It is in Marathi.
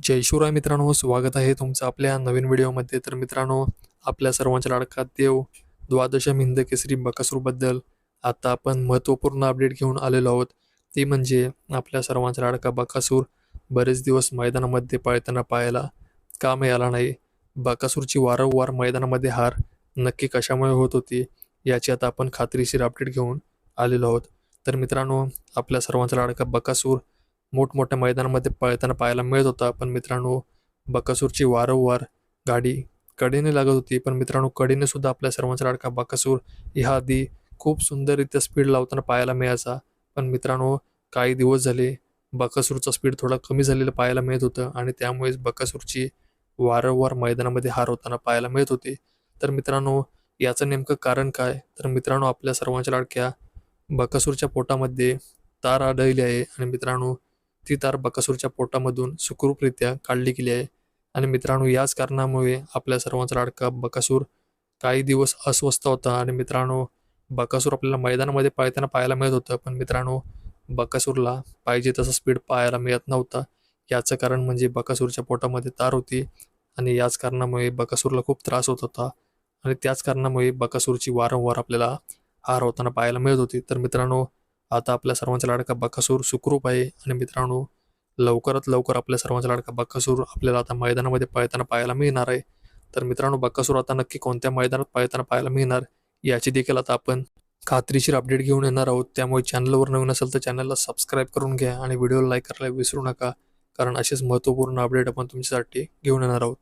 जय शिवराय मित्रांनो, स्वागत आहे तुमचं आपल्या नवीन व्हिडिओमध्ये. तर मित्रांनो, आपल्या सर्वांच्या लाडका देव द्वादशम हिंद केसरी बकासूरबद्दल आता आपण महत्त्वपूर्ण अपडेट घेऊन आलेलो आहोत. ती म्हणजे आपल्या सर्वांचा लाडका बकासूर बरेच दिवस मैदानामध्ये पळताना पाहायला का मिळाला नाही. बकासूरची वारंवार मैदानामध्ये हार नक्की कशामुळे होत होती याची आता आपण खात्रीशीर अपडेट घेऊन आलेलो आहोत. तर मित्रांनो, आपल्या सर्वांचा लाडका बकासूर मोठमोठ्या मैदानामध्ये पळताना पाहायला मिळत होता. पण मित्रांनो, बकासूरची वारंवार गाडी कडेने लागत होती. पण मित्रांनो, कडेने सुद्धा आपल्या सर्वांचा लाडका बकासूर ह्या आधी खूप सुंदररित्या स्पीड लावताना पाहायला मिळायचा. पण मित्रांनो, काही दिवस झाले बकासूरचा स्पीड थोडा कमी झालेला पाहायला मिळत होतं आणि त्यामुळेच बकासूरची वारंवार मैदानामध्ये हार होताना पाहायला मिळत होते. तर मित्रांनो, याचं नेमकं कारण काय? तर मित्रांनो, आपल्या सर्वांच्या लाडक्या बकासूरच्या पोटामध्ये तार आढळली आहे आणि मित्रांनो, ती तार बकासूरच्या पोटामधून सुखरूपरित्या काढली गेली आहे. आणि मित्रांनो, याच कारणामुळे आपल्या सर्वांचा लाडका बकासूर काही दिवस अस्वस्थ होता. आणि मित्रांनो, बकासूर आपल्याला मैदानामध्ये पळताना पाहायला मिळत होतं. पण मित्रांनो, बकासूरला पाहिजे तसा स्पीड पाहायला मिळत नव्हता. याचं कारण म्हणजे बकासूरच्या पोटामध्ये तार होती आणि याच कारणामुळे बकासूरला खूप त्रास होत होता. आणि त्याच कारणामुळे बकासूरची वारंवार आपल्याला हार होताना पाहायला मिळत होती. तर मित्रांनो, आता आपल्या सर्वांचा लाडका बकासूर सुखरूप आहे आणि मित्रांनो, लवकरात लवकर आपल्या सर्वांचा लाडका बकासूर आपल्याला आता मैदानामध्ये पळताना पाहायला मिळणार आहे. तर मित्रांनो, बकासूर आता नक्की कोणत्या मैदानात पळताना पाहायला मिळणार याची देखील आता आपण खात्रीशीर अपडेट घेऊन येणार आहोत. त्यामुळे चॅनलवर नवीन असेल तर चॅनलला सबस्क्राईब करून घ्या आणि व्हिडिओला लाईक करायला विसरू नका, कारण असेच महत्त्वपूर्ण अपडेट आपण तुमच्यासाठी घेऊन येणार आहोत.